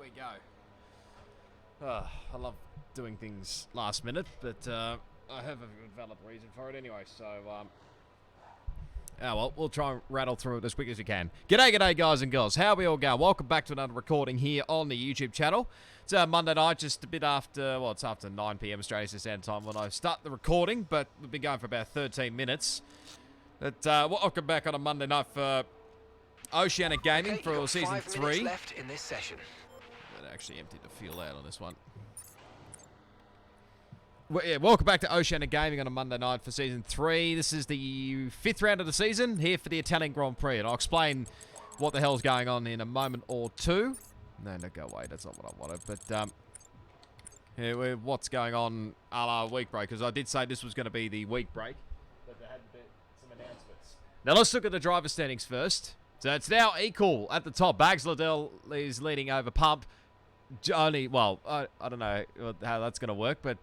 we go. I love doing things last minute, but I have a valid reason for it anyway, so well, we'll try and rattle through it as quick as we can. G'day guys and girls, how are we all going? Welcome back to another recording here on the YouTube channel. It's Monday night, just a bit after, well, it's after 9 PM Australian Standard Time when I start the recording, but we've been going for about 13 minutes. But welcome back on a Monday night for Oceania Gaming for Season 3. Left in this session. That actually emptied the fuel out on this one. Well, yeah, welcome back to Oceania Gaming on a Monday night for Season 3. This is the 5th round of the season here for the Italian Grand Prix, and I'll explain what the hell's going on in a moment or two. No, go away, that's not what I wanted, but yeah, what's going on a la week break, because I did say this was going to be the week break, but there had been some announcements. Now let's look at the driver standings first. So it's now equal at the top. Bags Liddell is leading over Pump. Only, well, I don't know how that's going to work, but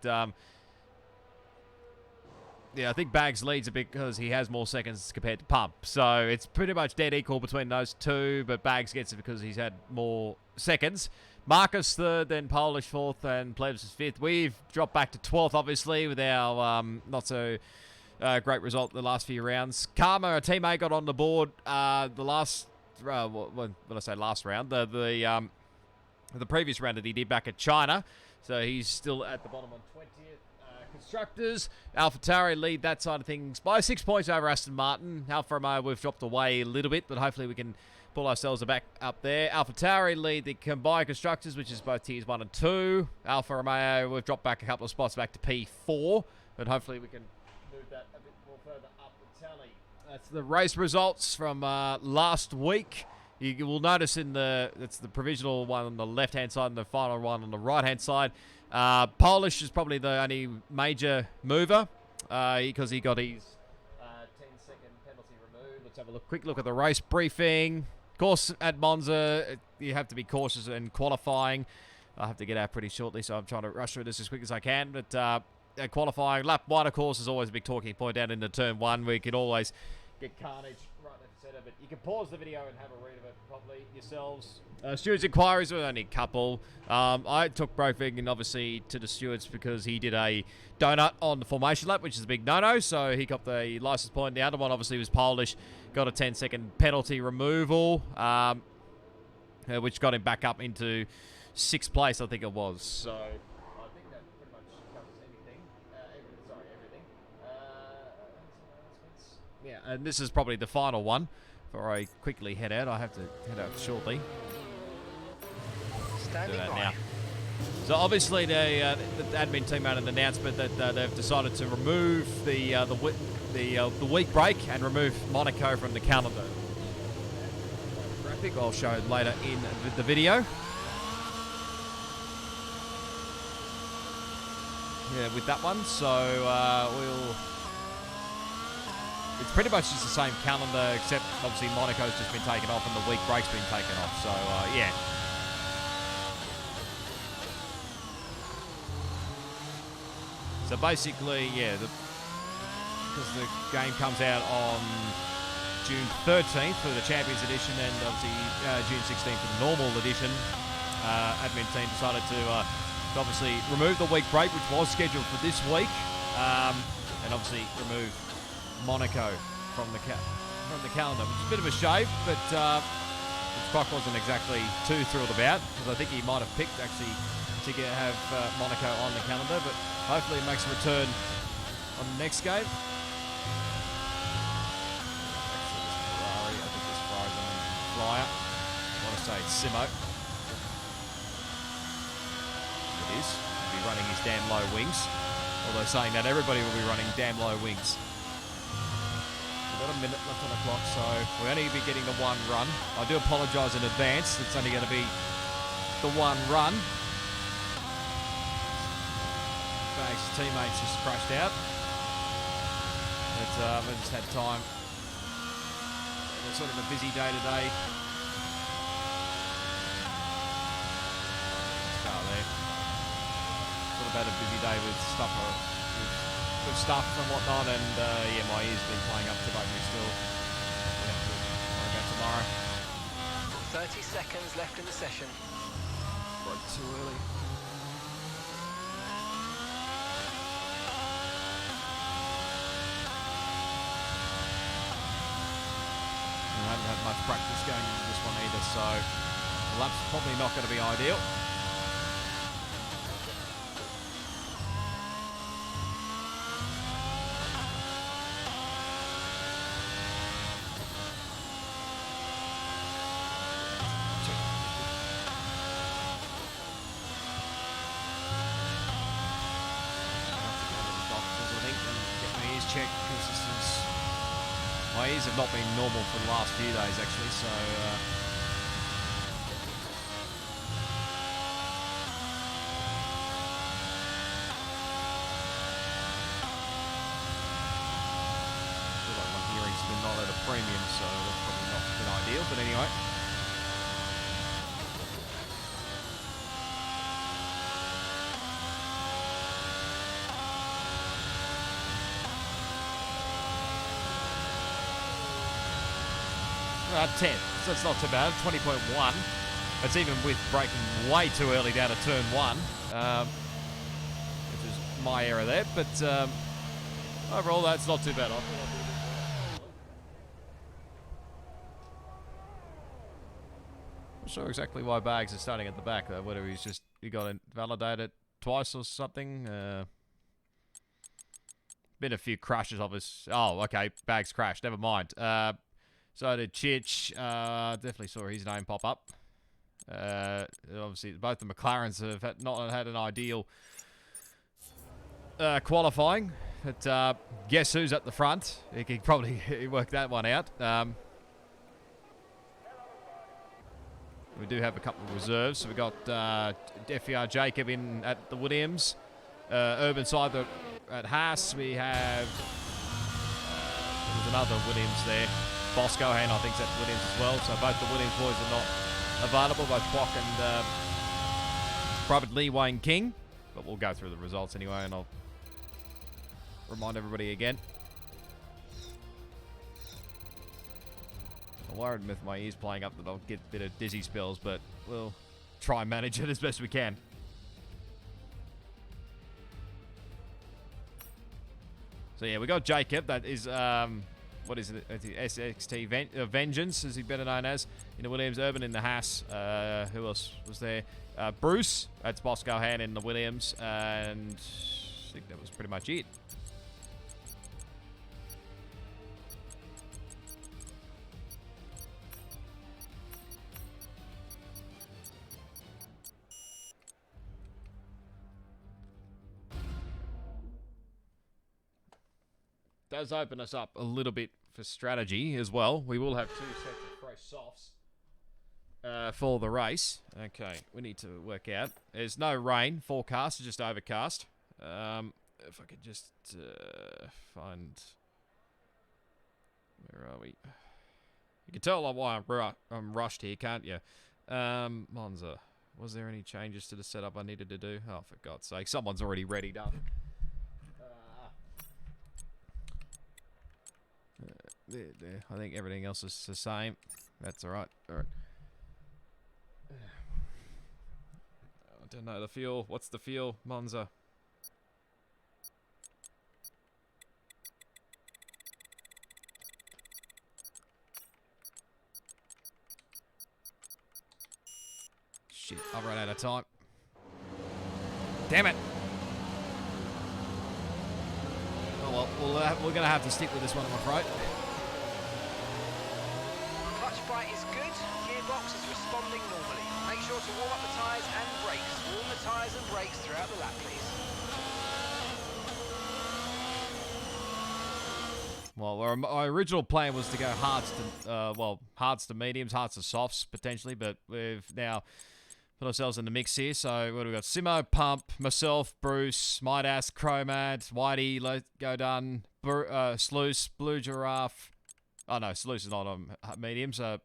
yeah, I think Bags leads a bit because he has more seconds compared to Pump. So it's pretty much dead equal between those two, but Bags gets it because he's had more seconds. Marcus third, then Polish fourth, and Plebs is fifth. We've dropped back to 12th, obviously, with our not so great result the last few rounds. Karma, our teammate, got on the board the last, when I say last round, the previous round that he did back at China. So he's still at the bottom on 20th. Constructors, AlphaTauri lead that side of things by 6 points over Aston Martin. Alfa Romeo, we've dropped away a little bit, but hopefully we can pull ourselves back up there. AlphaTauri lead the combined constructors, which is both tiers 1 and 2. Alfa Romeo, we've dropped back a couple of spots back to P4, but hopefully we can move that a bit more further up the tally. That's the race results from last week. You will notice that's the provisional one on the left-hand side and the final one on the right-hand side. Polish is probably the only major mover because he got his 10-second penalty removed. Let's have a quick look at the race briefing. Of course, at Monza, you have to be cautious in qualifying. I have to get out pretty shortly, so I'm trying to rush through this as quick as I can. But qualifying, lap 1, of course, is always a big talking point down into turn 1 where you can always get carnage right left center, but you can pause the video and have a read of it properly yourselves. Stewards' inquiries were only a couple. I took Brofing obviously to the stewards because he did a donut on the formation lap, which is a big no-no, so he got the license point. The other one obviously was Polish, got a 10-second penalty removal, which got him back up into 6th place, I think it was. So I think that pretty much covers anything. Everything. Yeah, and this is probably the final one before I quickly head out. I have to head out shortly. Standing by. Now. So obviously the admin team made an announcement that they've decided to remove the week break and remove Monaco from the calendar. Graphic I'll show later in the video. Yeah, with that one. So it's pretty much just the same calendar, except obviously Monaco's just been taken off and the week break's been taken off. So yeah. So basically, yeah, because the game comes out on June 13th for the Champions Edition and obviously June 16th for the normal edition, admin team decided to obviously remove the week break, which was scheduled for this week, and obviously remove Monaco from the calendar, which is a bit of a shame, but Spock wasn't exactly too thrilled about, because I think he might have picked actually to have Monaco on the calendar, but hopefully it makes a return on the next game. Ferrari, I think this Ferrari's on flyer. I want to say it's Simo. It is. He'll be running his damn low wings. Although saying that, everybody will be running damn low wings. We've got a minute left on the clock, so we'll only be getting the one run. I do apologise in advance. It's only going to be the one run. His teammates just crashed out. But I just had time. It's sort of a busy day today. Start there. Sort of had a busy day with stuff and whatnot, and yeah, my ears been playing up to me still. I'll go tomorrow. 30 seconds left in the session. Broke too early. I haven't had much practice going into this one either, so the lap's probably not going to be ideal. Check, because this is, my ears have not been normal for the last few days actually, so I feel like my hearing's been not at a premium, so that's probably not been ideal, but anyway. Well, 10, so it's not too bad. 20.1. That's even with braking way too early down to turn 1, which is my error there. But overall, that's not too bad. I'm not sure exactly why Bags is starting at the back though. Whether he got invalidated twice or something. Been a few crashes of his. Oh, okay. Bags crashed. Never mind. So did Chich. Definitely saw his name pop up. Obviously, both the McLarens have not had an ideal qualifying. But guess who's at the front? He can probably work that one out. We do have a couple of reserves. So we got FER Jacob in at the Williams. Urban side at Haas. We have there's another Williams there. RoscoArm, I think, is at Williams as well. So both the Williams boys are not available, both Kwok and Private Lee Wayne King. But we'll go through the results anyway, and I'll remind everybody again. I'm worried with my ears playing up that I'll get a bit of dizzy spells, but we'll try and manage it as best we can. So yeah, we got Jacob. That is what is it? SXT Vengeance, is he better known as, in the Williams. Urban in the Haas. Who else was there? Bruce. That's RoscoArm in the Williams, and I think that was pretty much it. Does open us up a little bit for strategy as well. We will have 2 sets of fresh softs for the race. Okay, we need to work out. There's no rain forecast, it's just overcast. If I could just find... Where are we? You can tell why I'm rushed here, can't you? Monza. Was there any changes to the setup I needed to do? Oh, for God's sake. Someone's already readied up. There. I think everything else is the same. That's alright. Alright. I don't know the fuel. What's the fuel, Monza? Shit, I've run out of time. Damn it! Oh well, we're going to have to stick with this one, I'm afraid. Is good, gearbox is responding normally. Make sure to warm up the tyres and brakes. Warm the tyres and brakes throughout the lap, please. Well, my original plan was to go hards to mediums, hards to softs potentially, but we've now put ourselves in the mix here. So what do we got? Simo, Pump, myself, Bruce, Midas, Chromad, Whitey, Let Go Done, Sluice, Blue Giraffe. Oh no, Sluice is not on medium, so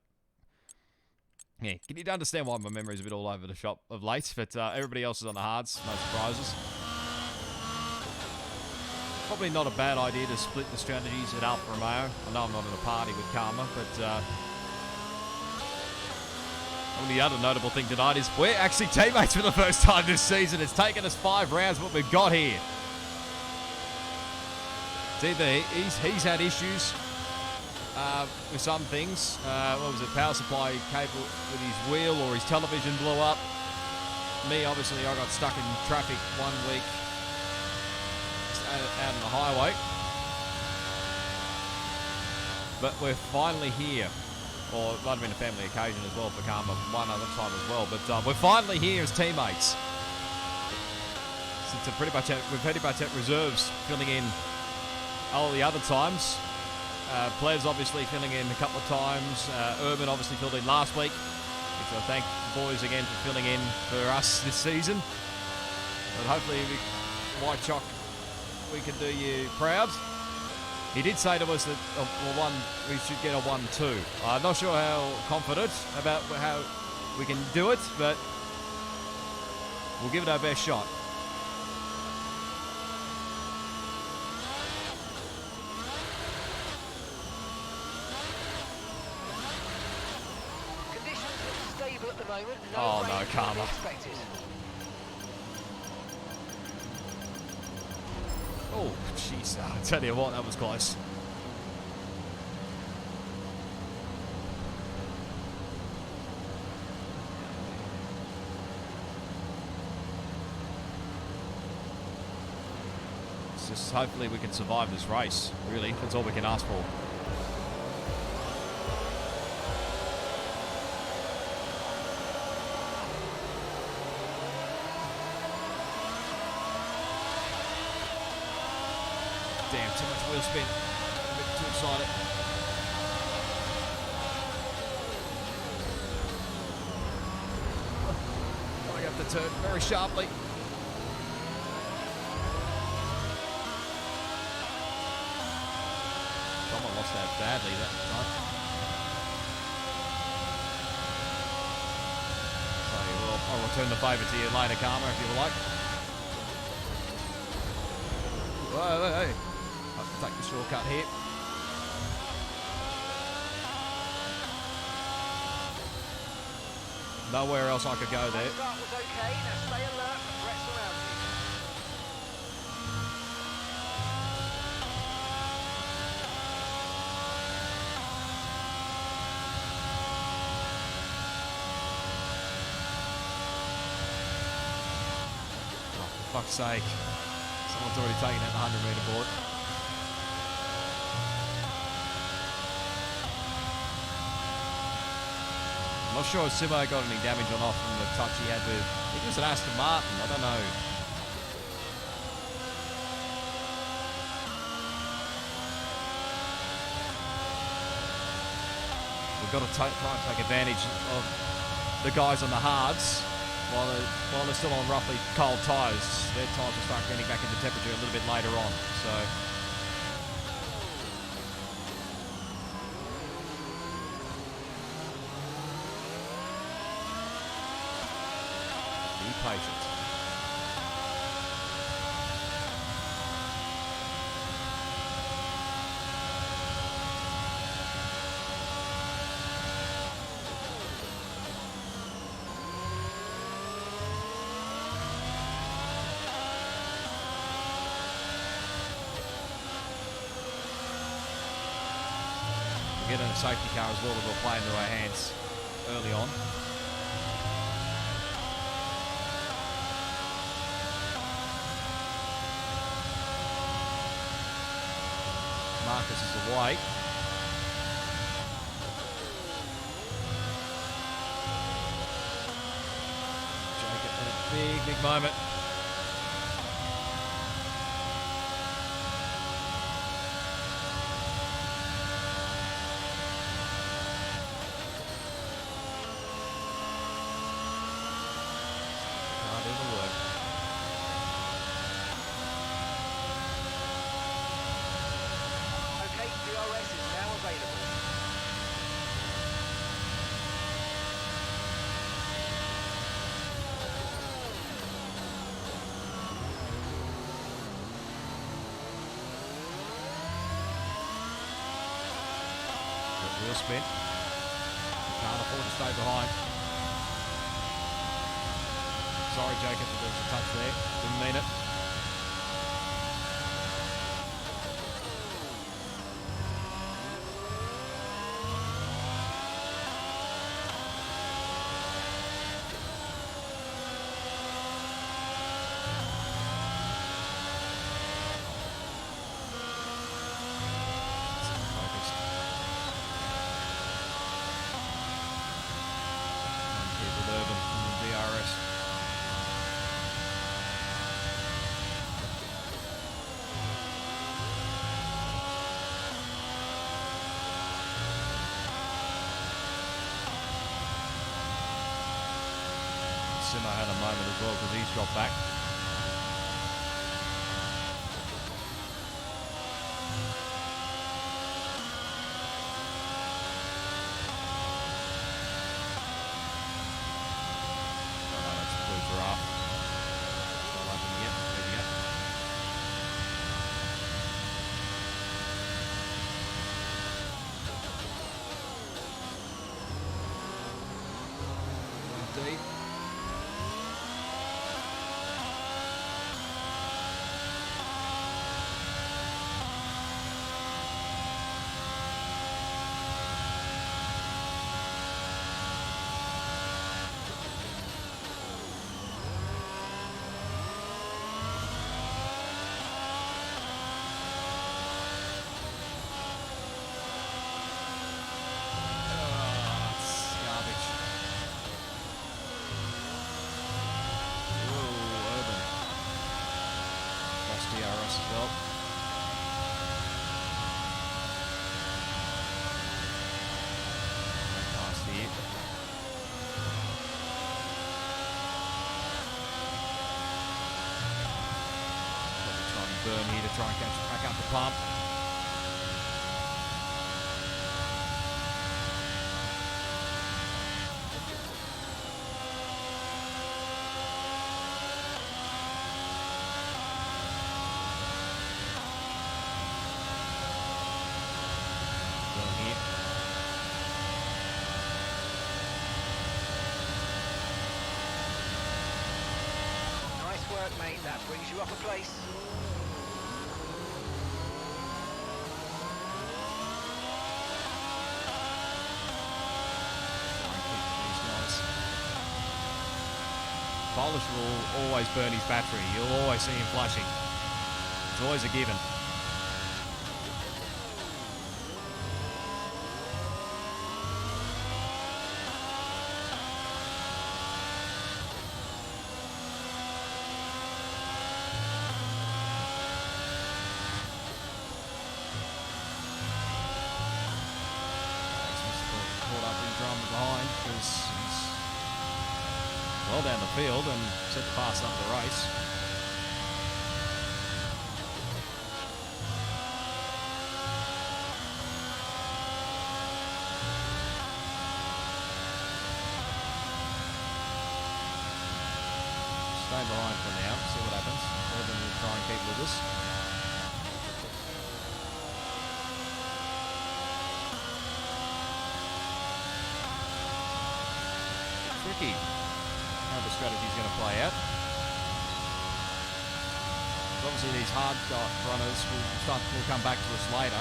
yeah, can you understand why my memory's a bit all over the shop of late? But everybody else is on the hards, no surprises. Probably not a bad idea to split the strategies at Alfa Romeo. I know I'm not in a party with Karma, but The other notable thing tonight is we're actually teammates for the first time this season. It's taken us 5 rounds, but we've got here. It's either he's had issues with some things. What was it? Power supply cable with his wheel, or his television blew up. Me, obviously, I got stuck in traffic 1 week out on the highway. But we're finally here. Or it might have been a family occasion as well for Karma one other time as well. But we're finally here as teammates. Since we've pretty much had reserves filling in all the other times. Players obviously filling in a couple of times. Urban obviously filled in last week. Which I thank the boys again for filling in for us this season. But hopefully, White Chalk, we can do you proud. He did say to us that we should get a 1-2. I'm not sure how confident about how we can do it, but we'll give it our best shot. Conditions look stable at the moment. Oh no, Karma. Expected. Oh, jeez. I tell you what, that was close. It's just hopefully we can survive this race, really. That's all we can ask for. Damn, too much wheel spin. A bit too excited. I have to turn very sharply. Someone lost that badly that night. So, well, I'll return the favour to you later, Karma, if you would like. Hey. Take the shortcut here. Nowhere else I could go there. Start was okay. Now stay alert for threats around you. Oh, for fuck's sake. Someone's already taken out the 100-metre board. I'm not sure if Simo got any damage or not from the touch he had with, I think it was an Aston Martin, I don't know. We've got to try and take advantage of the guys on the hards while they're still on roughly cold tyres. Their tyres will start getting back into temperature a little bit later on, so. Be patient. We're getting a safety car as well that we'll play into our hands early on. Marcus is away. Jacob in a big moment. Can't do the work. Okay, DRS is now available. Wheel spin. Can't afford to stay behind. sorry, Jacob, if there was a touch there. Didn't mean it. Simo had a moment as well because he's dropped back. Oh no, that's blue giraffe. Still open yet. There we go. Deep. Burn here to try and catch back up the pump. Burn here. Nice work, mate. That brings you up a place. Polish will always burn his battery. You'll always see him flashing. It's always a given. Caught up in drum behind because he's well down the field and set to pass up the race. Stay behind for now, see what happens. Urban will try and keep with us. Tricky. How the strategy's going to play out. Obviously these hard runners will come back to us later.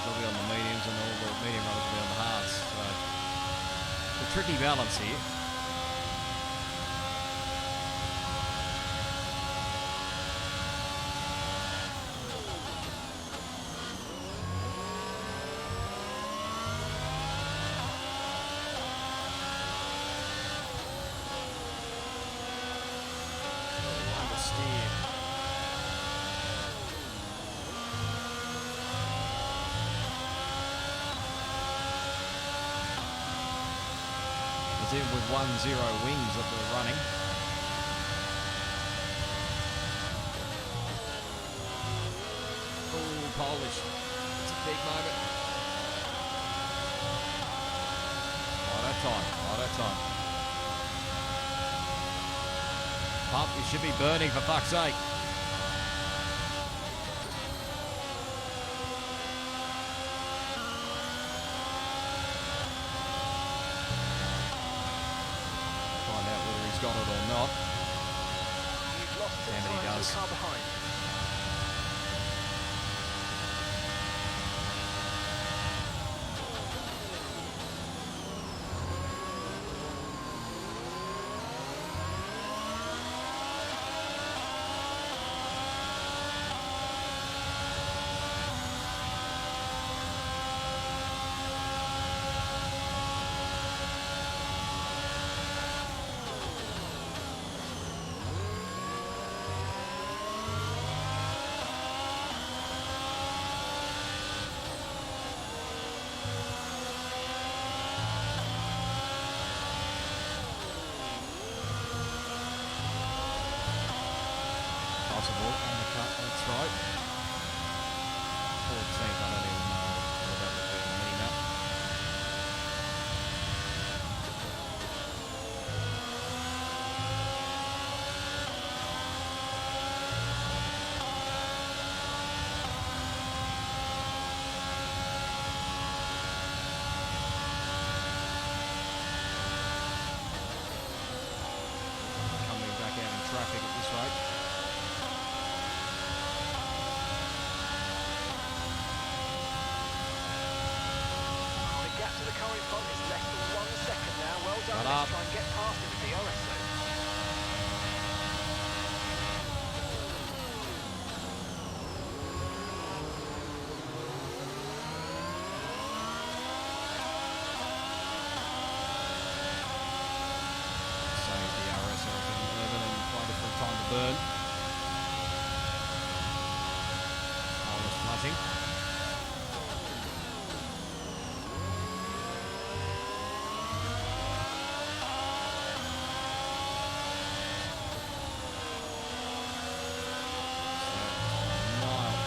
They'll be on the mediums and all the medium runners will be on the hards. So it's a tricky balance here. In with 1-0 wings that we're running. Oh, Polish. It's a big moment. Right at time. Pump, you should be burning for fuck's sake. got it or not. You've lost some Damn it, he time to does. the car behind. Possible on the cut, that's right. 14th, I don't even know where that would be in the map. Coming back out in traffic at this rate. The gap to the car in front is less than 1 second now. Well done. Shut Let's up. try and get past him in the DRS zone. So DRS are getting 11 and quite a different time to burn. Oh, it's flooding. So, mile.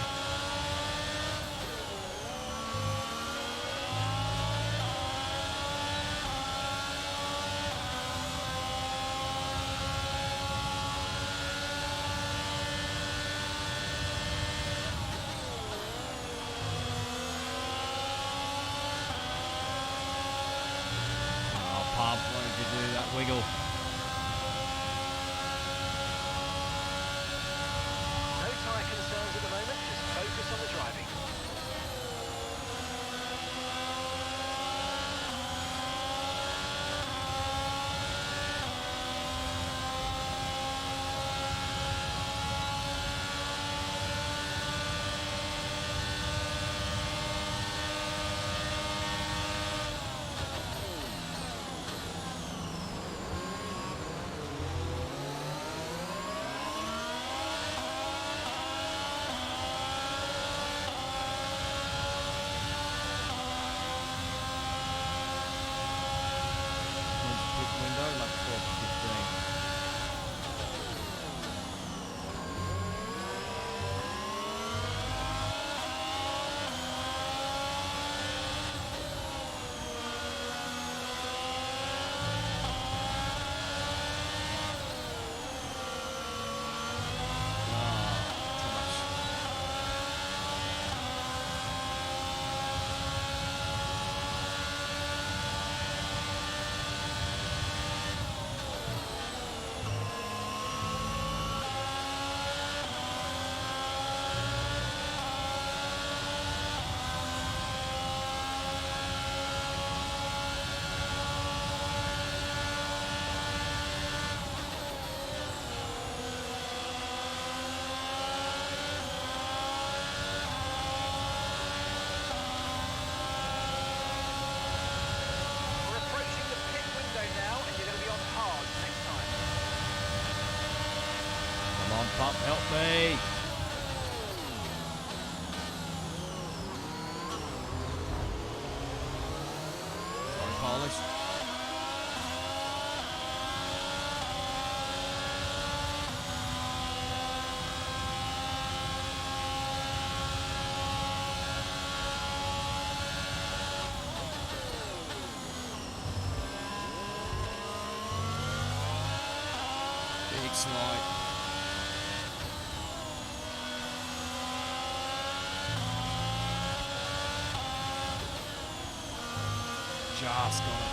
Oh, pump, why did you do that wiggle? No tyre concerns at the moment. Just focus on the driving. Quick window, like 12 to 15. Too much. We're approaching the pit window now, and you're going to be on hard next time. Come on, pump, help me. Sorry, Polish. Big slide. Just got it.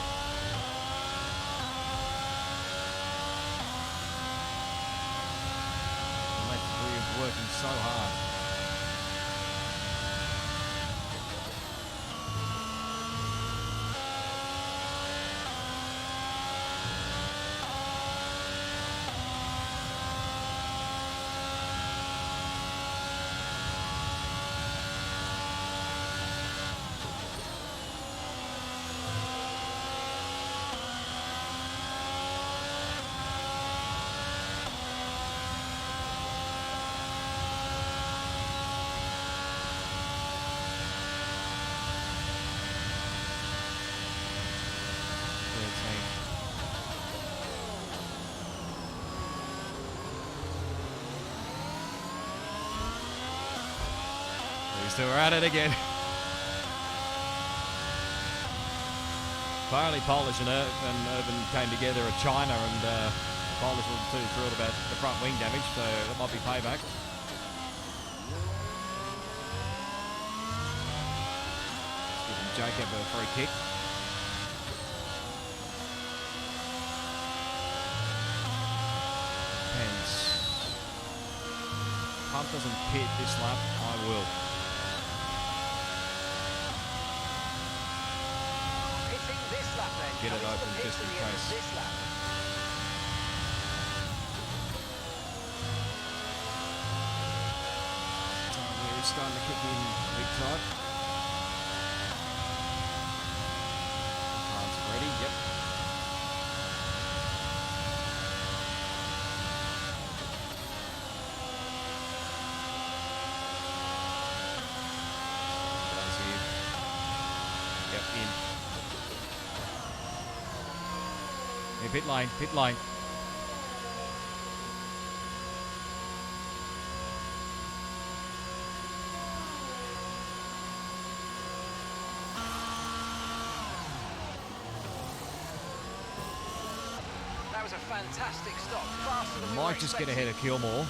working so hard. So we're at it again. Finally, Polish and Urban came together at China, and Polish wasn't too thrilled about the front wing damage, so that might be payback. Giving Jacob a free kick. Depends. Pump doesn't pit this lap, I will. Get it open just in case. We're starting to kick in big time. Car's ready, yep. Guys here. Yep, in. Yeah, pit lane, pit lane. That was a fantastic stop, faster than we Might were just get expecting. ahead of Kilmore.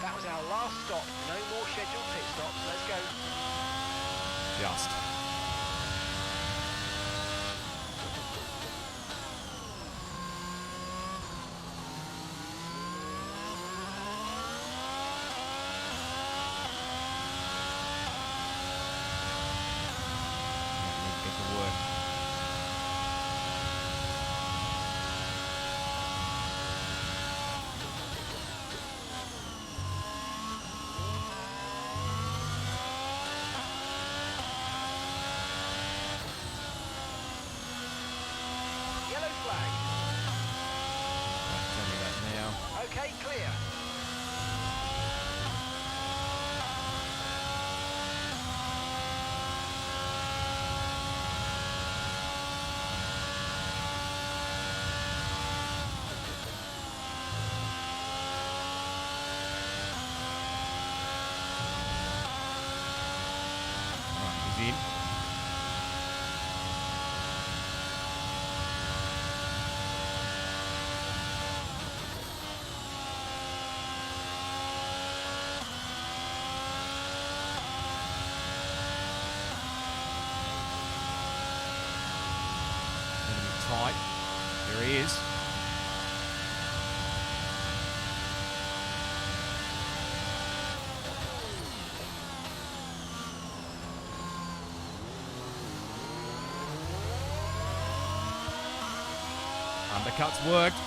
That was our last stop, no more scheduled pit stops, let's go. Just. Okay, clear. Right, he's in. Tight. There he is. Undercuts worked.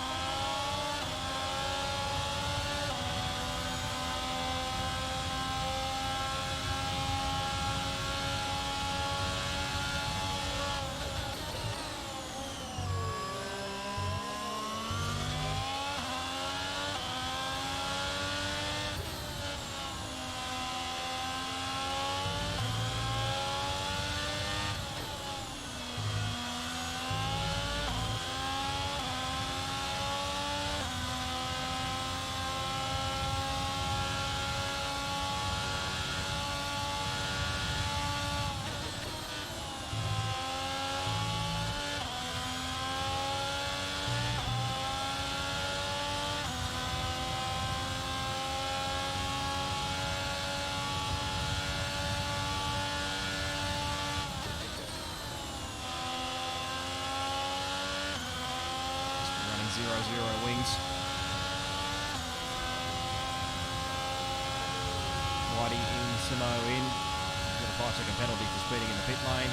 Simo in. He's got a 5-second penalty for speeding in the pit lane.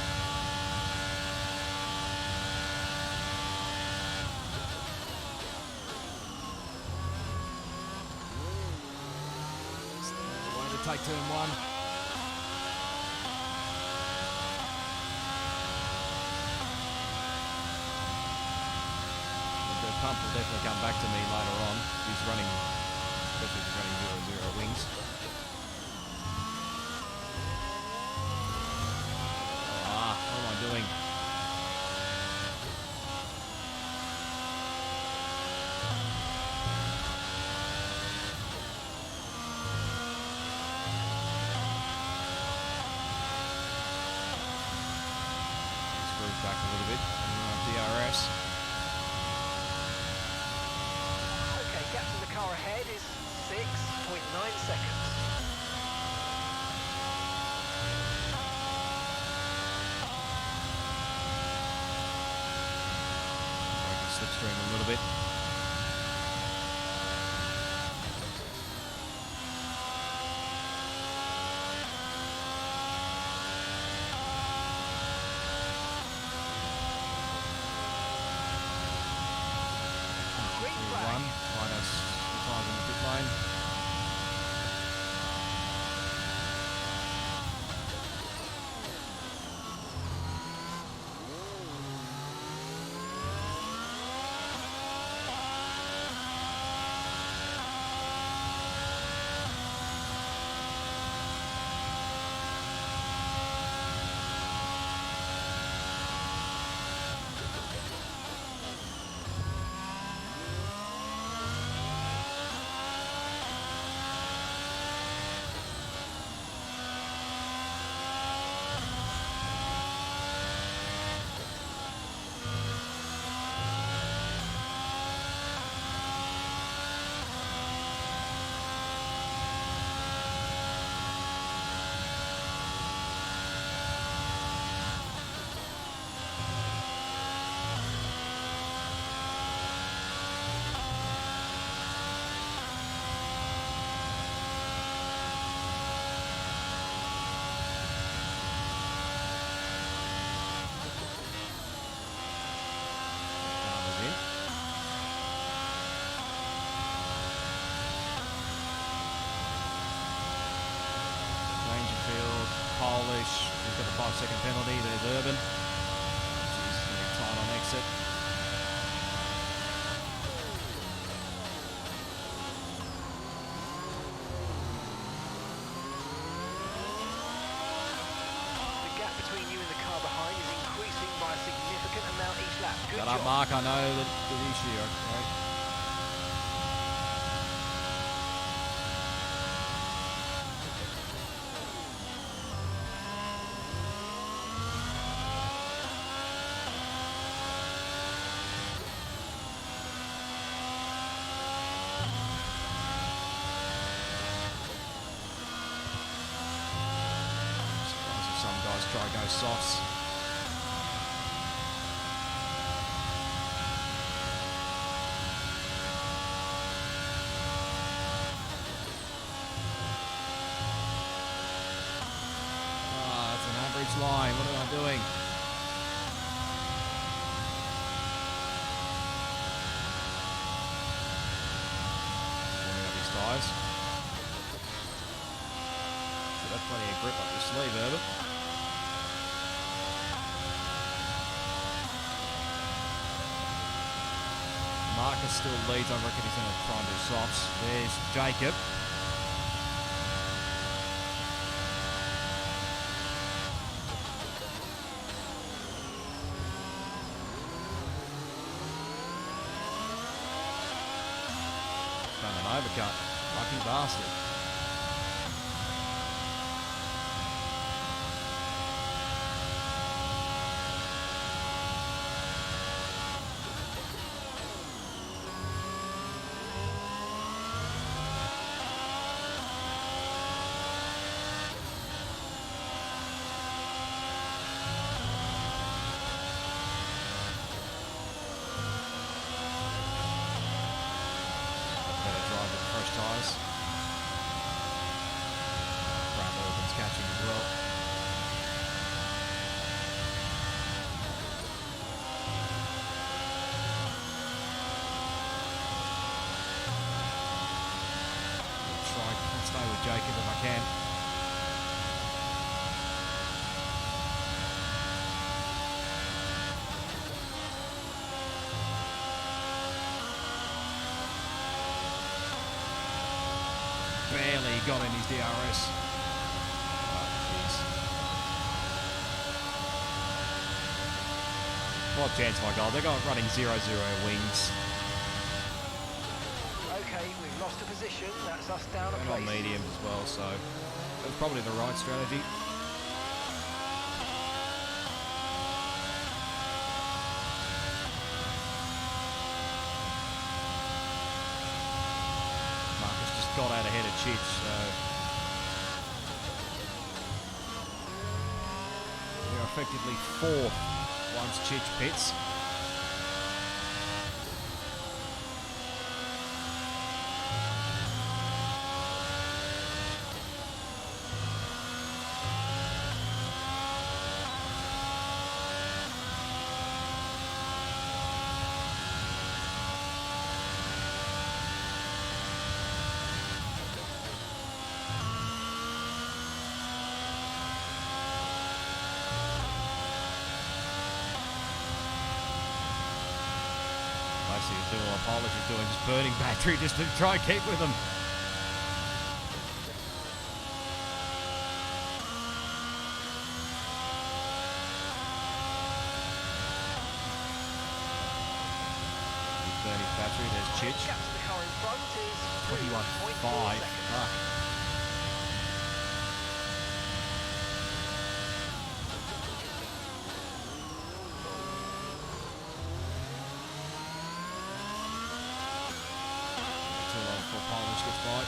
Way to take turn 1. The pump will definitely come back to me later on. He's running, especially if he's running 0-0 wings. What am I doing? Screws back a little bit. DRS. Okay, gap to the car ahead is 6.9 seconds. Slipstream a little bit. Green flag. Minus the time in the pit lane. Polish, he's got a 5-second penalty. There's Urban. He's very tight on exit. The gap between you and the car behind is increasing by a significant amount each lap. Good Shut job. up, Mark. I know the issue. Right? Try to go softs. That's an average line. What am I doing? Warming up his tyres. Should have plenty of grip up your sleeve, Urban. Marcus still leads. I reckon he's going to try and do softs. There's Jacob. Done an overcut. Lucky bastard. Tyres. Jacob if I can. Barely got in his DRS. Oh, jeez. What chance have I got? They're running 0-0 wings. Okay, we've lost a position. That's us down a And place. on mediums as well, so that was probably the right strategy. Marcus just got out ahead of Chich, so we're effectively fourth once Chich pits. He's doing what Polish is doing, just burning battery just to try and keep with them. He's burning his battery, there's Chich. Gap to the car in front is 21.5. 3.4 Polish gets by.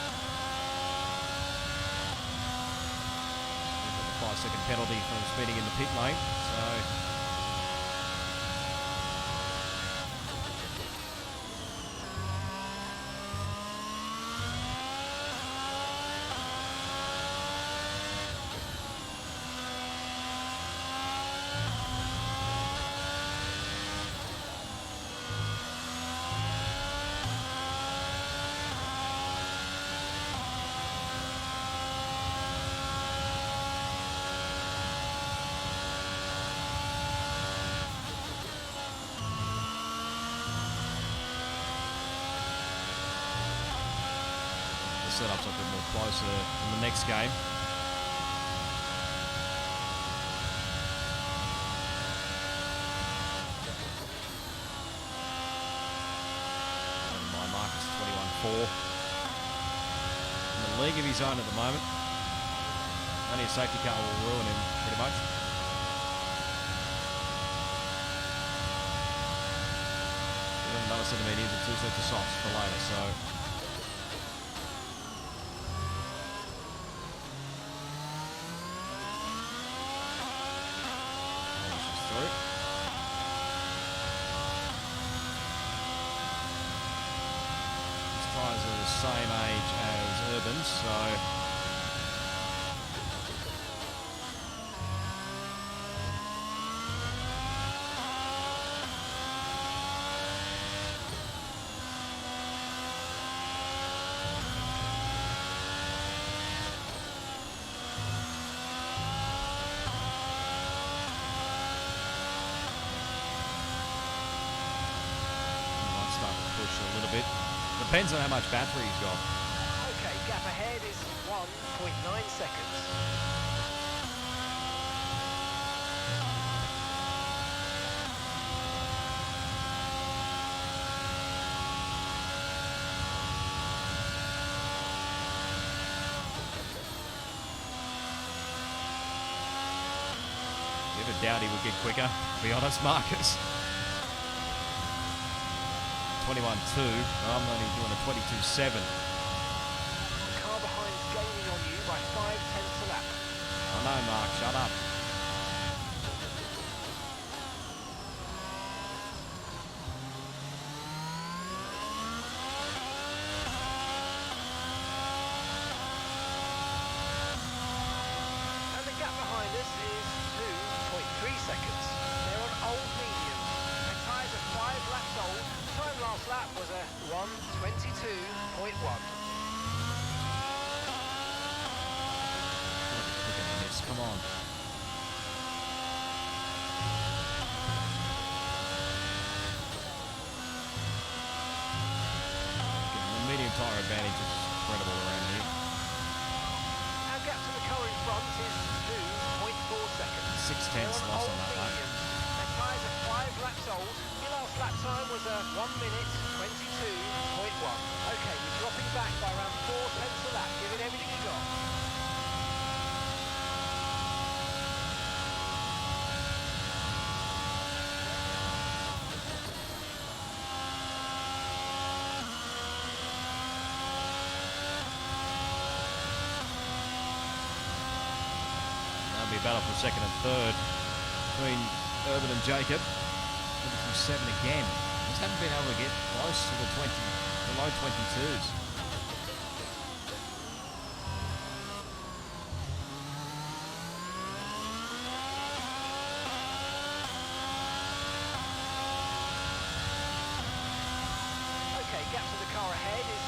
We've got the 5-second penalty from speeding in the pit lane, so setup's a bit more closer in the next game. And my Marcus 21.4. In the league of his own at the moment. Only a safety car will ruin him pretty much. Give him another set of mediums and 2 sets of softs for later, so tyres are the same age as Urban's, so might start to push a little bit. Depends on how much battery he's got. Okay, gap ahead is 1.9 seconds. You ever doubt he would get quicker, to be honest, Marcus? 21.2, I'm only doing a 22.7. The car behind is gaining on you by 5/10 a lap. I know, Mark, shut up. And the gap behind us is 2.3 seconds. They're on old medium. Their tyres are 5 laps old. Time last lap was a 1:22.1. advantage is incredible around here. Our gap to the car in front is 2.4 seconds. 6/10 loss on that lap. Their tyres are 5 laps old. Your last lap time was a 1 minute 22.1. Okay, we're dropping back by around 4/10 a lap. Give it everything you got. That'll be a battle for second and third between Urban and Jacob. Looking from 7 again. Just haven't been able to get close to the low 22s. Okay, gap to the car ahead is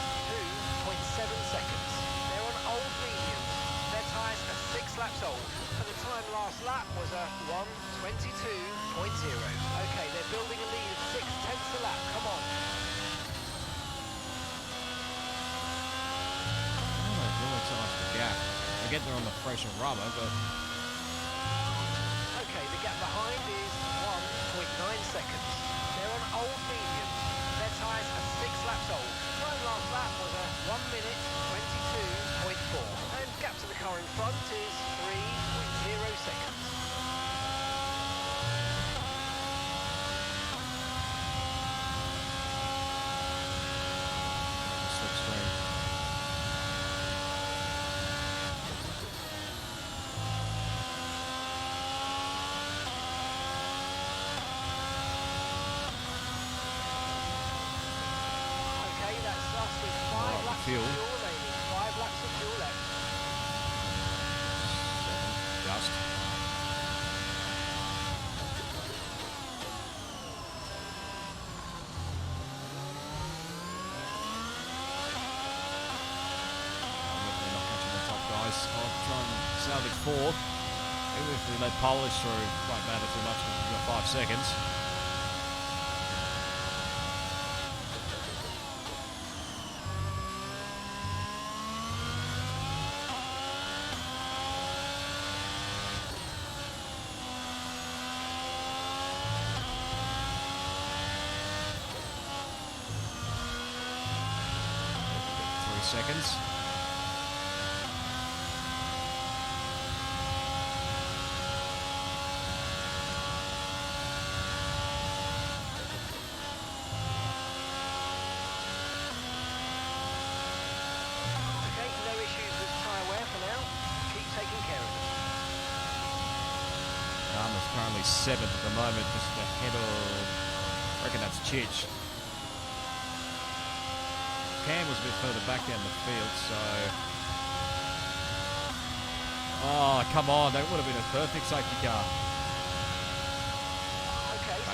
2.7 seconds. They're on old mediums. Their tyres are 6 laps old. And the time last lap was a 1:22.0. Okay, they're building a lead of 6/10 a lap. Come on. Oh, it's really tight the gap. I get they're on the fresher rubber, but Okay, the gap behind is 1.9 seconds. They're on old mediums. Their tyres are 6 laps old. Time last lap was a 1 minute 22.4. And gap to the car in front is 3.0 seconds. slipstream. Okay, that's us with 5 laps fuel. of fuel remaining. 5 laps of fuel left. 7, just. Definitely not catching the top guys. I'll try and salvage 4th. Even if we let Polish through, won't matter too much because we've got 5 seconds. Seconds. Okay, no issues with tyre wear for now. Keep taking care of them. Armour's currently 7th at the moment, just ahead of, I reckon that's Chich. Cam was a bit further back down the field, so... Oh, come on, that would have been a perfect safety car. Okay, so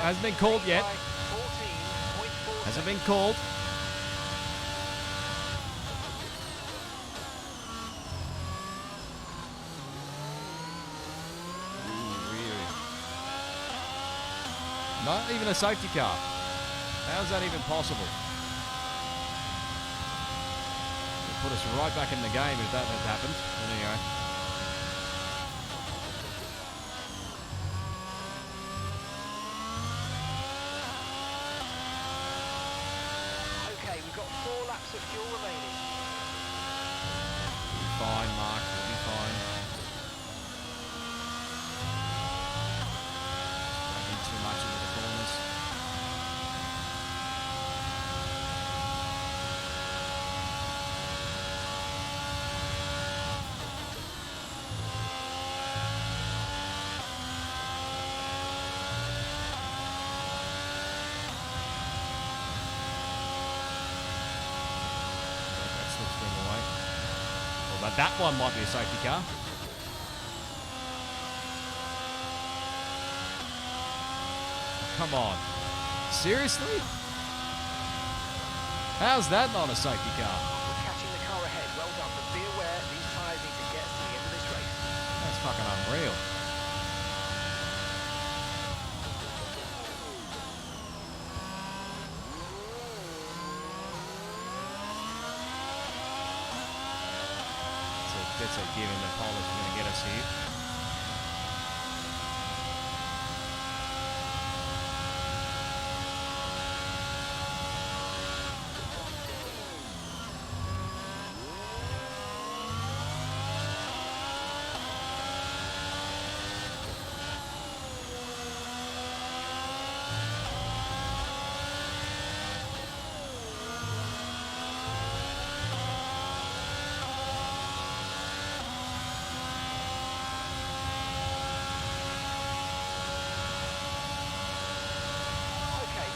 Hasn't been called yet. 14.4 Hasn't been called. Ooh, really? Not even a safety car. How's that even possible? Put us right back in the game if that had happened. Anyway. Okay, we've got 4 laps of fuel remaining. We'll be fine, Mark. We'll be fine. Not too much into the corners. But that one might be a safety car. Come on. Seriously? How's that not a safety car? We're catching the car ahead. Well done, but be aware these tyres need to get us to the end of this race. That's fucking unreal. That's a given that Polish is going to get us here.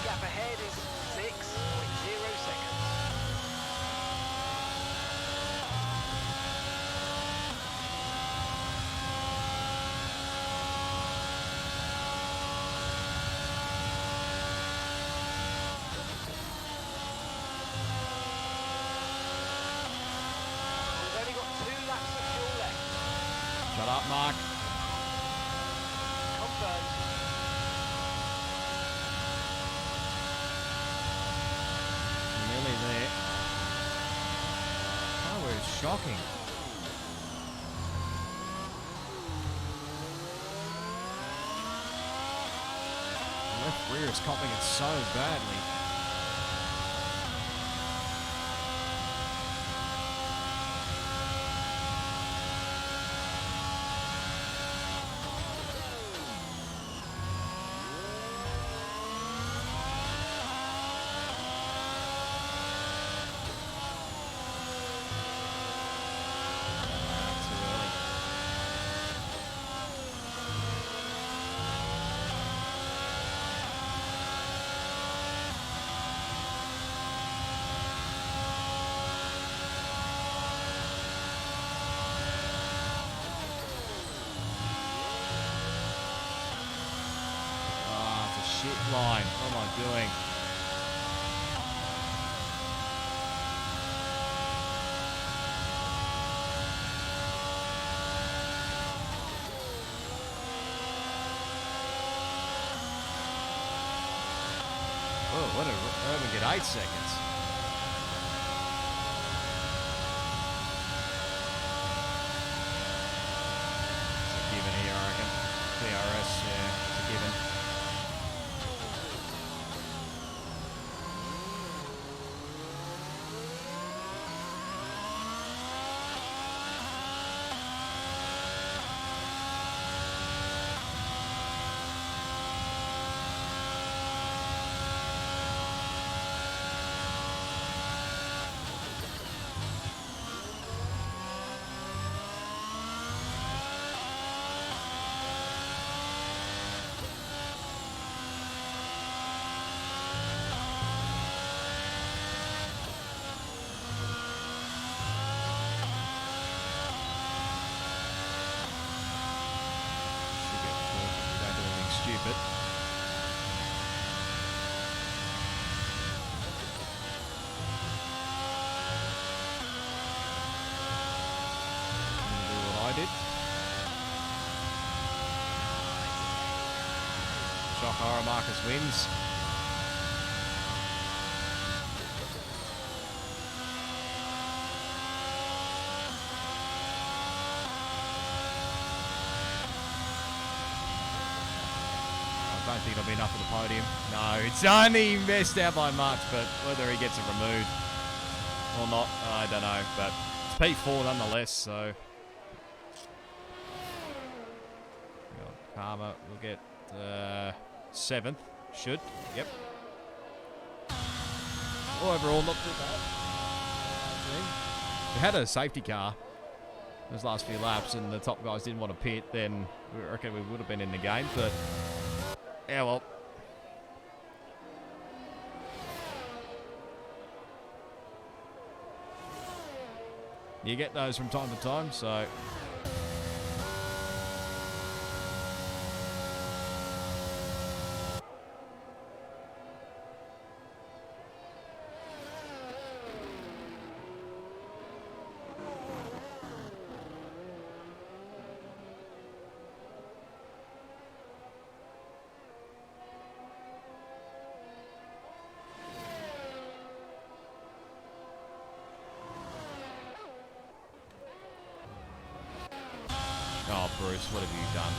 Gap ahead is 6.0 seconds. We've only got 2 laps of fuel left. Shut up, Mark. Confirmed. Nearly there. Oh, we're shocking. The left rear is copping it so badly. Shit line. What am I doing? Oh, what a Urban get 8 seconds. It's a given here, I reckon. PRS, yeah, it's a given. Stupid. Do what I did. Shock horror, Marcus wins. I don't think it'll be enough for the podium. No, it's only missed out by much, but whether he gets it removed or not, I don't know. But it's P4 nonetheless, so. Karma will get 7th. Should. Yep. Overall, not too bad. We had a safety car those last few laps, and the top guys didn't want to pit, then we reckon we would have been in the game, but. Yeah, well. You get those from time to time, so. Bruce. What have you done?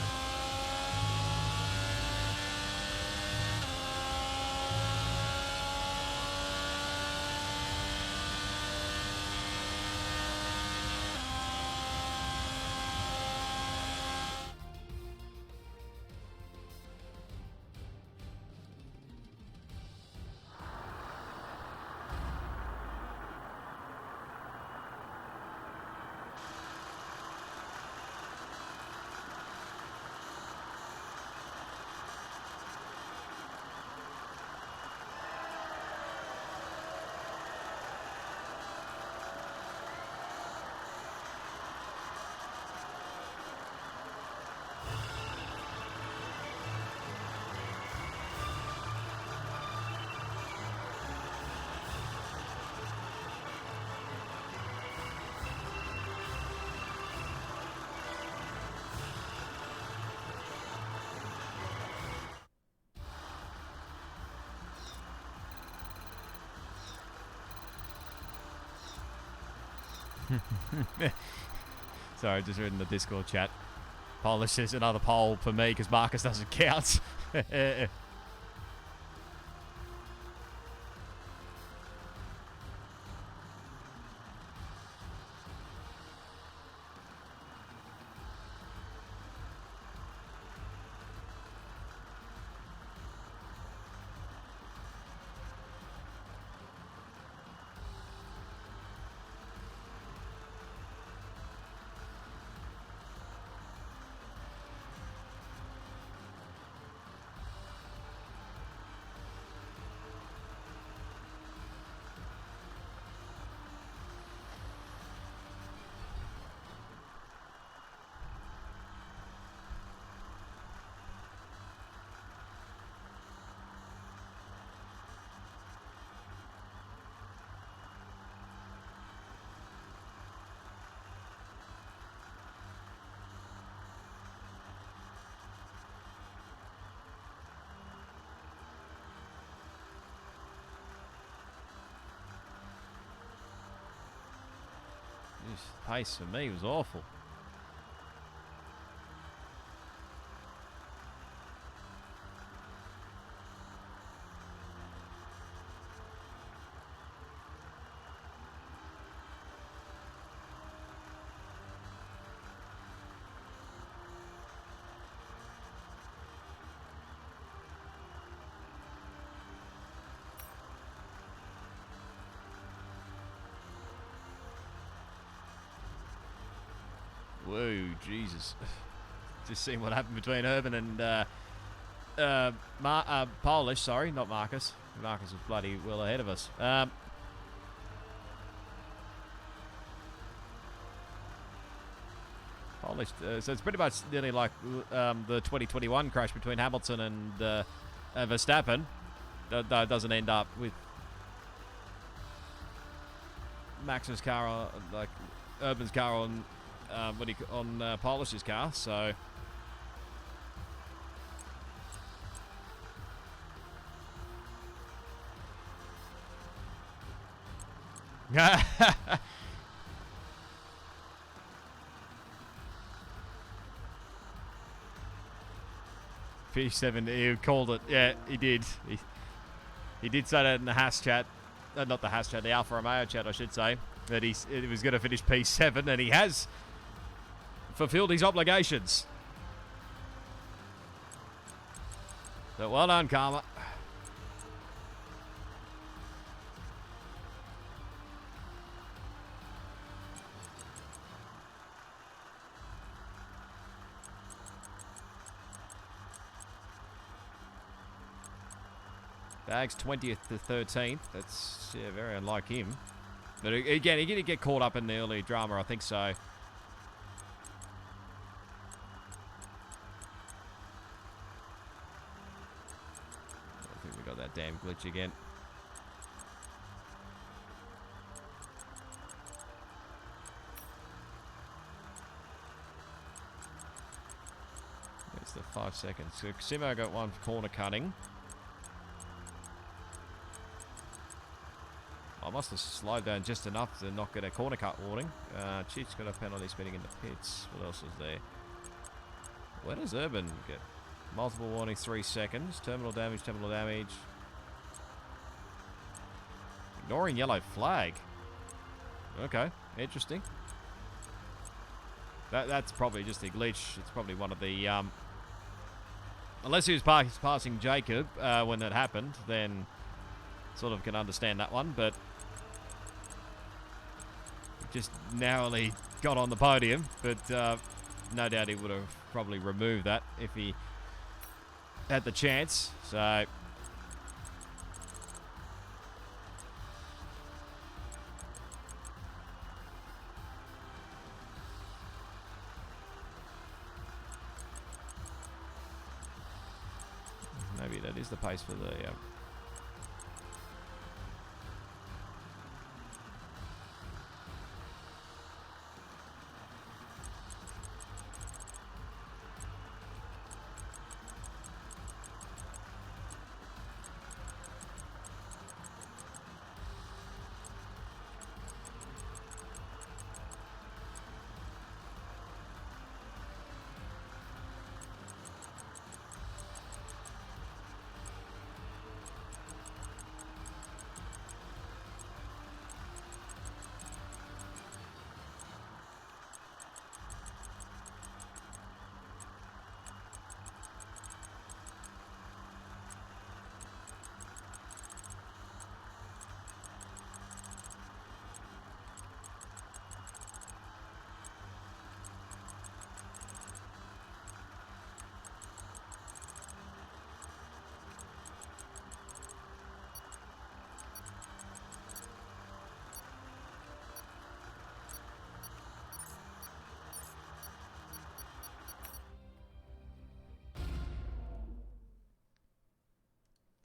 Sorry, just reading the Discord chat. Polish says another pole for me because Marcus doesn't count. Jeez, pace for me was awful. Whoa, Jesus. Just seeing what happened between Urban and Polish, sorry, not Marcus. Marcus was bloody well ahead of us. Polish, so it's pretty much nearly like the 2021 crash between Hamilton and Verstappen. Though it doesn't end up with Max's car, like Urban's car on Polish's car, so P7, he called it. Yeah, he did. He did say that in the Haas chat, not the Haas chat, the Alfa Romeo chat, I should say, that he was going to finish P7, and he has fulfilled his obligations. So well done, Karma. Bags 20th to 13th. That's very unlike him. But again, he didn't get caught up in the early drama, I think so. I think we got that damn glitch again. It's the 5 seconds. So Simo got one for corner cutting. I must have slowed down just enough to not get a corner cut warning. Chief's got a penalty spinning in the pits. What else was there? Where does Urban get? Multiple warnings, 3 seconds. Terminal damage, terminal damage. Ignoring yellow flag. Okay, interesting. That's probably just a glitch. It's probably one of the... unless he was passing Jacob when that happened, then sort of can understand that one, but... Just narrowly got on the podium, but no doubt he would have probably removed that if he had the chance. So... Maybe that is the pace for the...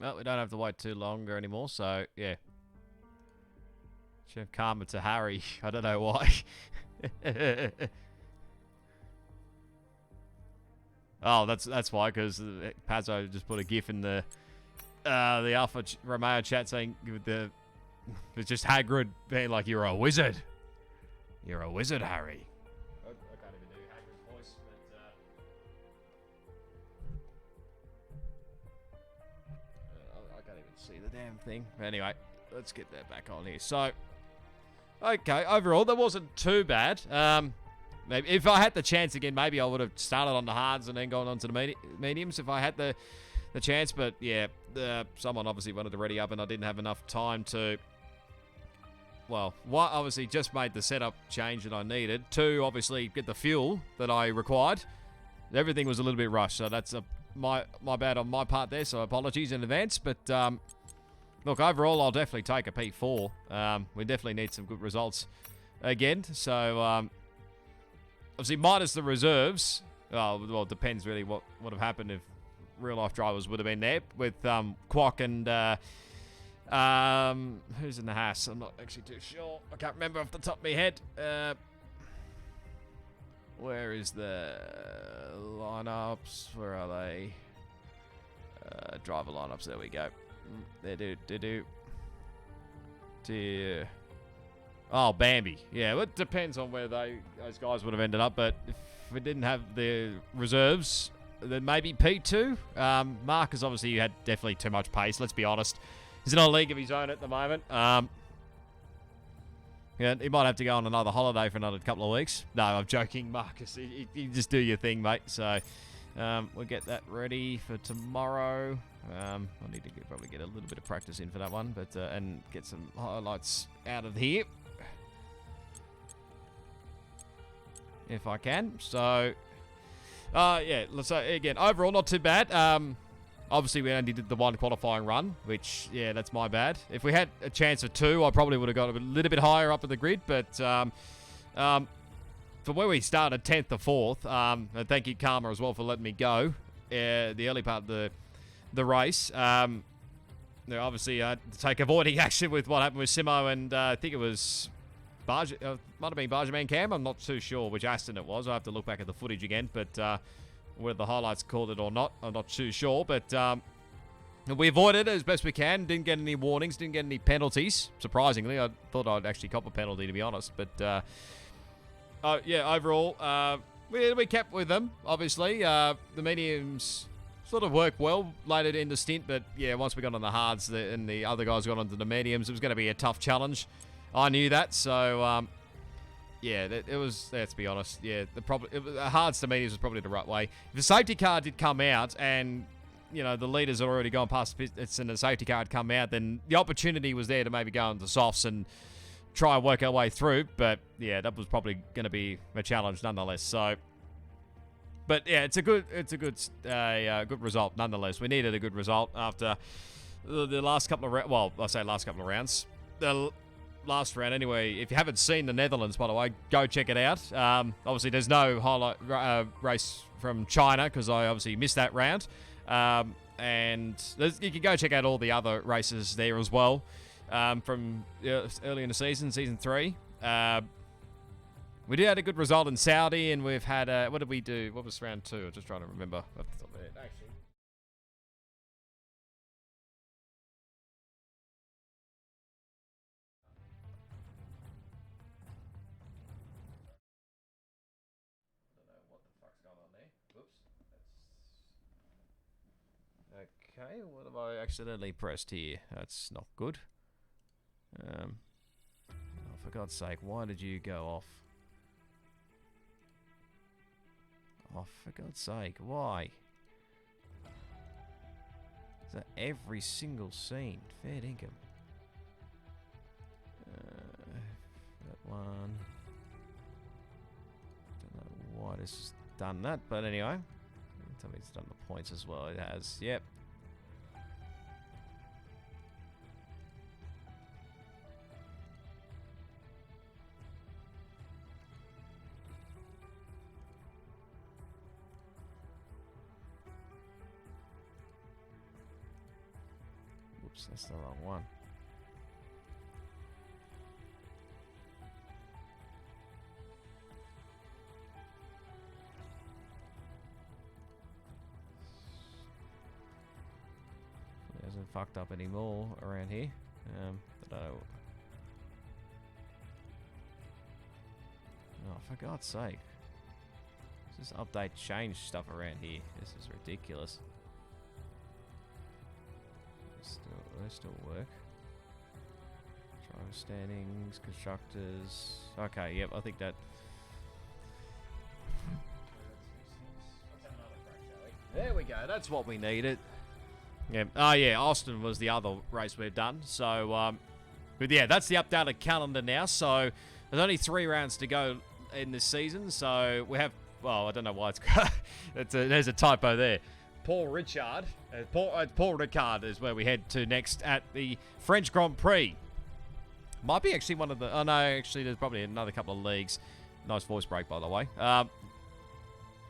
Well, we don't have to wait too longer anymore, so, yeah. Should have karma to Harry. I don't know why. Oh, that's why, because Pazzo just put a gif in the Alpha Romeo chat saying it's just Hagrid being like, "You're a wizard. You're a wizard, Harry." I can't even do Hagrid's voice, but I can't even see the damn thing. Anyway, let's get that back on here. So, okay, overall, that wasn't too bad. Maybe if I had the chance again, maybe I would have started on the hards and then gone on to the mediums if I had the chance. But yeah, someone obviously wanted to ready up, and I didn't have enough time to. Well, one, obviously just made the setup change that I needed. Two, obviously get the fuel that I required. Everything was a little bit rushed, so that's my bad on my part there. So apologies in advance. But look, overall, I'll definitely take a P4. We definitely need some good results again. So. Obviously, minus the reserves. Well, it depends really what would have happened if real-life drivers would have been there with Quack and who's in the Haas? I'm not actually too sure. I can't remember off the top of my head. Where is the lineups? Where are they? Driver lineups. There we go. Dear. Oh, Bambi. Yeah, well, it depends on where those guys would have ended up, but if we didn't have the reserves, then maybe P2. Marcus, obviously, had definitely too much pace, let's be honest. He's in a league of his own at the moment. Yeah, he might have to go on another holiday for another couple of weeks. No, I'm joking, Marcus. You just do your thing, mate. So, we'll get that ready for tomorrow. I need to probably get a little bit of practice in for that one, but and get some highlights out of here. If I can. So, yeah, let's say, again, overall, not too bad. Obviously, we only did the one qualifying run, which, yeah, that's my bad. If we had a chance of two, I probably would have got a little bit higher up in the grid, but for where we started, 10th to 4th, and thank you, Karma, as well, for letting me go the early part of the race. Obviously, to take avoiding action with what happened with Simo, and I think it was... might have been Bargerman Cam. I'm not too sure which Aston it was. I have to look back at the footage again. But whether the highlights called it or not, I'm not too sure. But we avoided it as best we can. Didn't get any warnings. Didn't get any penalties. Surprisingly, I thought I'd actually cop a penalty, to be honest. But yeah, overall, we kept with them, obviously. The mediums sort of worked well later in the stint, but yeah, once we got on the hards and the other guys got onto the mediums, it was going to be a tough challenge. I knew that, so yeah, it was. Let's be honest. Yeah, the hards to mediums was probably the right way. If the safety car did come out, and you know the leaders had already gone past the pits, and the safety car had come out, then the opportunity was there to maybe go into softs and try and work our way through. But yeah, that was probably going to be a challenge nonetheless. So, but yeah, it's a good good result nonetheless. We needed a good result after the last couple of well, I say last couple of rounds. The last round anyway. If you haven't seen the Netherlands, by the way, go check it out. Obviously, there's no highlight race from China because I obviously missed that round. And you can go check out all the other races there as well from early in the season, season 3. We did have a good result in Saudi, and we've had what did we do? What was round 2? I'm just trying to remember off the top of my head. Actually. Okay, what have I accidentally pressed here? That's not good. Oh, for God's sake, why did you go off? Oh, for God's sake, why? Is that every single scene? Fair dinkum. That one. Don't know why this has done that, but anyway. Tell me it's done the points as well. It has, yep. Oops, that's the wrong one. It hasn't fucked up anymore around here. But oh, for God's sake. Just update change stuff around here. This is ridiculous. They still work. Driver standings, constructors. Okay, yep, I think that. There we go. That's what we needed. Yeah. Oh yeah, Austin was the other race we've done. So, but yeah, that's the updated calendar now. So there's only 3 rounds to go in this season. So we have. Well, I don't know why it's. There's a typo there. Paul Ricard is where we head to next at the French Grand Prix. Might be actually one of the... Oh, no, actually, there's probably another couple of leagues. Nice voice break, by the way.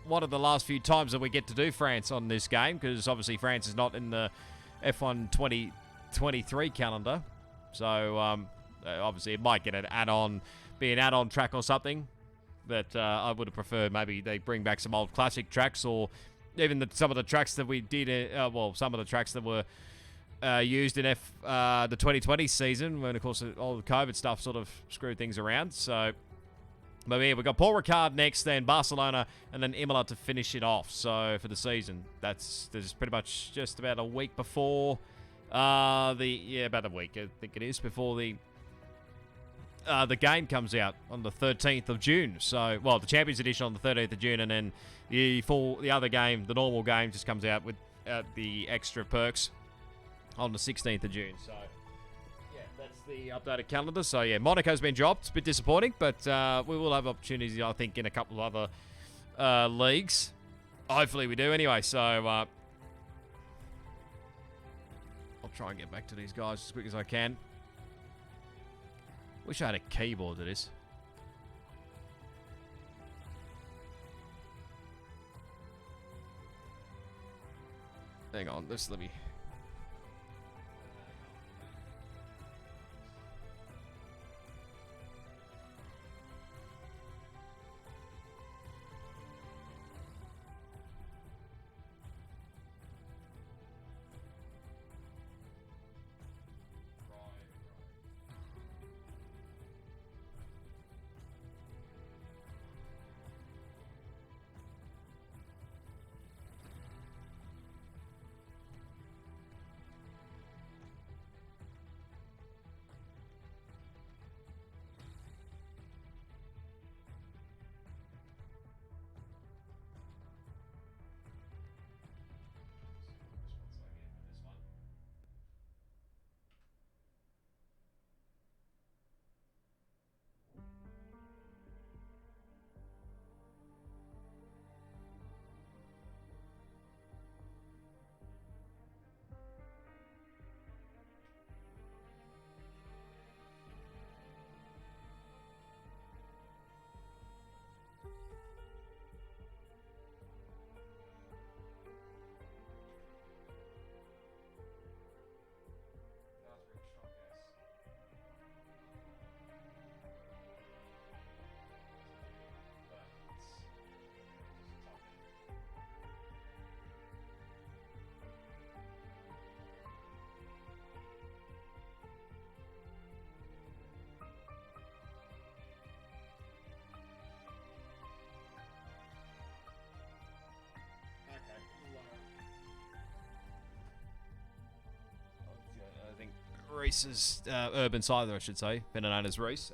One of the last few times that we get to do France on this game, because obviously France is not in the F1 2023 calendar. So, obviously, it might get an add-on, be an add-on track or something. But I would have preferred maybe they bring back some old classic tracks, or even some of the tracks that we did, some of the tracks that were used in the 2020 season, when, of course, all the COVID stuff sort of screwed things around. So, but yeah, we've got Paul Ricard next, then Barcelona, and then Imola to finish it off. So, for the season, there's pretty much just about a week before about a week, I think it is, before the game comes out on the 13th of June. So, well, the Champions Edition on the 13th of June, and then the other game, the normal game, just comes out with the extra perks on the 16th of June. So, yeah, that's the updated calendar. So, yeah, Monaco's been dropped. It's a bit disappointing, but we will have opportunities, I think, in a couple of other leagues. Hopefully we do anyway. So, I'll try and get back to these guys as quick as I can. Wish I had a keyboard to this. Hang on, let me... Reese's Urban Cider, I should say, better known as Reese.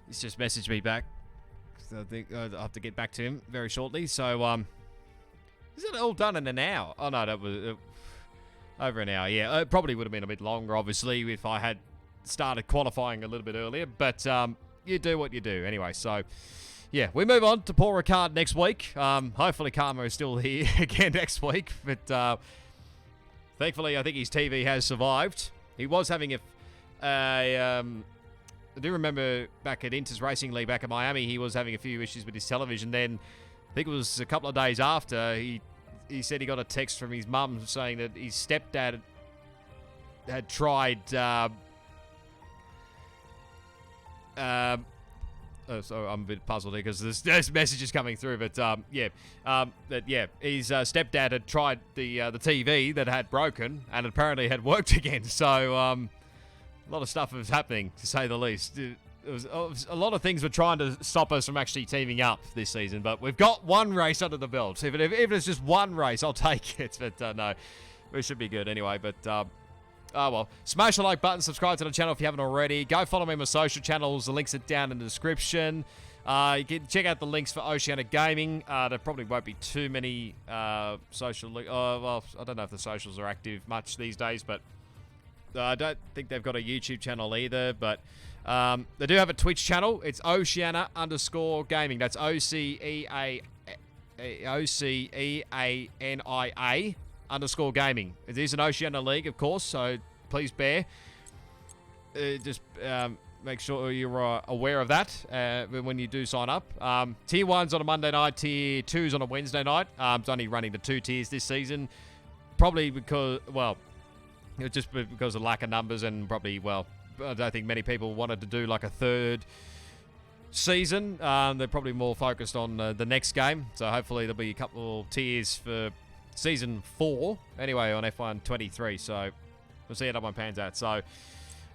He's just messaged me back. So I think I'll have to get back to him very shortly. So, is it all done in an hour? Oh, no, that was over an hour. Yeah, it probably would have been a bit longer, obviously, if I had started qualifying a little bit earlier. But you do what you do anyway. So, yeah, we move on to Paul Ricard next week. Hopefully Karma is still here again next week. But thankfully, I think his TV has survived. He was having I do remember back at Inters Racing League back at Miami, he was having a few issues with his television. Then I think it was a couple of days after, he said he got a text from his mum saying that his stepdad had tried so I'm a bit puzzled here because there's messages coming through, but his stepdad had tried the TV that had broken and apparently had worked again. So a lot of stuff was happening, to say the least. It was a lot of things were trying to stop us from actually teaming up this season, but we've got one race under the belt. If it's just one race, I'll take it. But no, we should be good anyway. But oh well, smash the like button, subscribe to the channel if you haven't already. Go follow me on my social channels. The links are down in the description. You can check out the links for Oceania Gaming. There probably won't be too many social links. Well, I don't know if the socials are active much these days, but I don't think they've got a YouTube channel either. But they do have a Twitch channel. It's Oceania_gaming. That's OCEANIA_gaming. It is an Oceania League, of course, so please bear. Just make sure you're aware of that when you do sign up. Tier 1's on a Monday night, Tier 2's on a Wednesday night. It's only running the 2 tiers this season. Probably because, well, just because of lack of numbers and probably, well, I don't think many people wanted to do like a third season. They're probably more focused on the next game. So hopefully there'll be a couple of tiers for Season 4, anyway, on F1 23, so we'll see how that one pans out. So,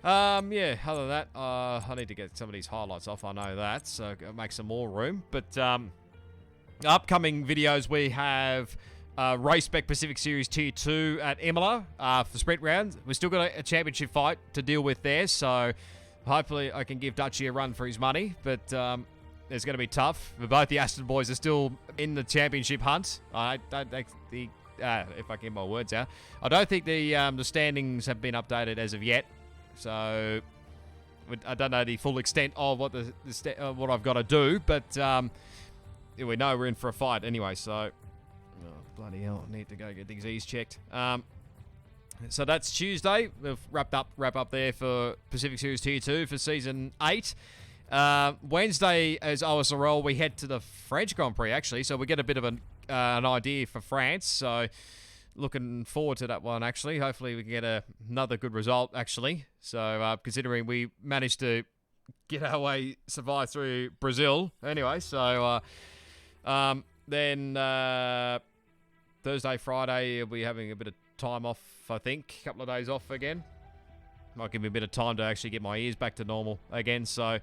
yeah, other than that, I need to get some of these highlights off, I know that, so make some more room. But upcoming videos, we have Raceback Pacific Series Tier 2 at Imola for sprint rounds. We've still got a championship fight to deal with there, so hopefully I can give Dutchy a run for his money, but it's going to be tough. But both the Aston boys are still in the championship hunt. I don't think if I get my words out, I don't think the standings have been updated as of yet. So I don't know the full extent of what what I've got to do, but we know we're in for a fight anyway. So bloody hell, I need to go get these E's checked. So that's Tuesday. We've wrap up there for Pacific Series Tier 2 for Season 8. Wednesday, as OSRL, we head to the French Grand Prix, actually, so we get a bit of an idea for France, so looking forward to that one, actually. Hopefully we can get another good result, actually. So considering we managed to get our way, survive through Brazil anyway, so then Thursday, Friday, we'll be having a bit of time off, I think, a couple of days off again. Might give me a bit of time to actually get my ears back to normal again. So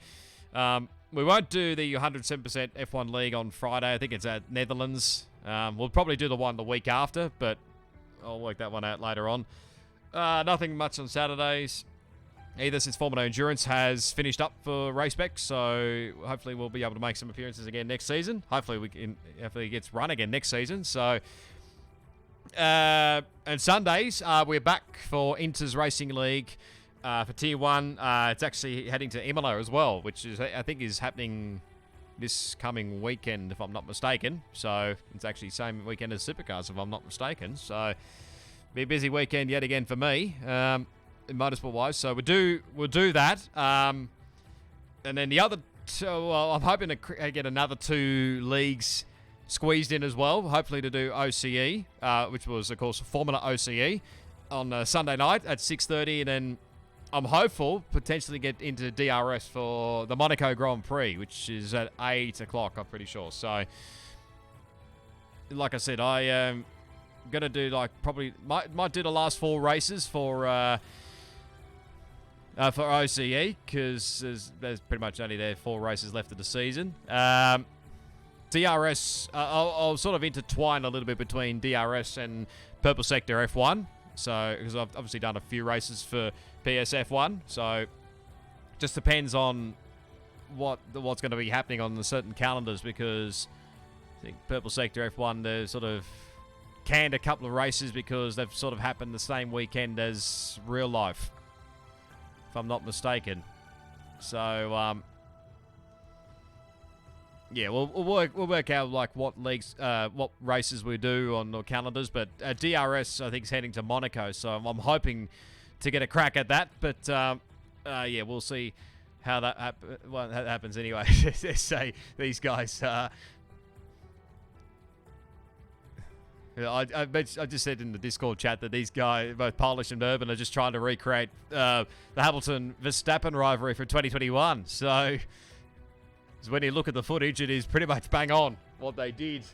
we won't do the 107% F1 League on Friday. I think it's at Netherlands. We'll probably do the one the week after, but I'll work that one out later on. Nothing much on Saturdays either, since Formula Endurance has finished up for Raceback. So hopefully we'll be able to make some appearances again next season. Hopefully it gets run again next season. So and Sundays, we're back for Inters Racing League. For Tier 1, it's actually heading to Imola as well, which is I think is happening this coming weekend, if I'm not mistaken. So it's actually the same weekend as Supercars, if I'm not mistaken. So be a busy weekend yet again for me, motorsport-wise. So we'll do that. And then the other two, well, I'm hoping to get another 2 leagues squeezed in as well, hopefully to do OCE, which was, of course, Formula OCE on Sunday night at 6:30, and then I'm hopeful potentially get into DRS for the Monaco Grand Prix, which is at 8 o'clock, I'm pretty sure. So, like I said, I am going to do, like, probably, might do the last 4 races for OCE, because there's pretty much only 4 races left of the season. DRS, I'll sort of intertwine a little bit between DRS and Purple Sector F1. So, because I've obviously done a few races for PSF1, so just depends on what's going to be happening on the certain calendars, because I think Purple Sector F1, they've sort of canned a couple of races because they've sort of happened the same weekend as real life, if I'm not mistaken. So, yeah, we'll work out like what leagues, what races we do on the calendars. But DRS, I think, is heading to Monaco, so I'm hoping to get a crack at that. But yeah, we'll see how that happens anyway. Say these guys. I just said in the Discord chat that these guys, both Polish and Urban, are just trying to recreate the Hamilton-Verstappen rivalry for 2021. So when you look at the footage, it is pretty much bang on what they did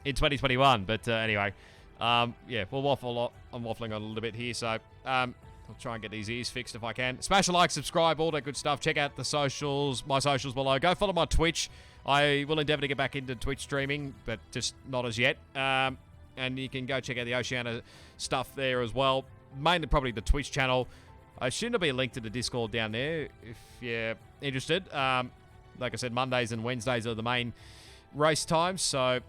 in 2021. But anyway, yeah, we'll waffle a lot. I'm waffling on a little bit here, so I'll try and get these ears fixed if I can. Smash a like, subscribe, all that good stuff. Check out the socials, my socials below. Go follow my Twitch. I will endeavour to get back into Twitch streaming, but just not as yet. And you can go check out the Oceania stuff there as well. Mainly probably the Twitch channel. I assume there'll be a link to the Discord down there if you're interested. Like I said, Mondays and Wednesdays are the main race times. So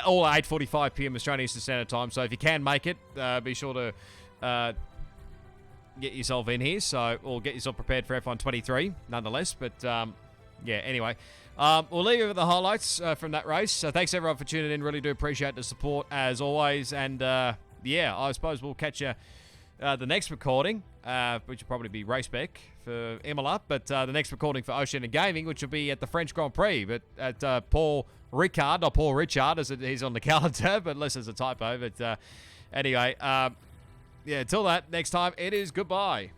all 8:45 p.m. Australian Eastern Standard Time. So if you can make it, be sure to get yourself in here. So, or get yourself prepared for F1 23, nonetheless. But yeah, anyway. We'll leave you with the highlights from that race. So thanks everyone for tuning in. Really do appreciate the support as always. And yeah, I suppose we'll catch you the next recording, which will probably be Raceback for Imola. But the next recording for Oceania Gaming, which will be at the French Grand Prix. But at Paul Ricard, not Paul Richard, as he's on the calendar, but unless there's a typo. But anyway, yeah, until that, next time, it is goodbye.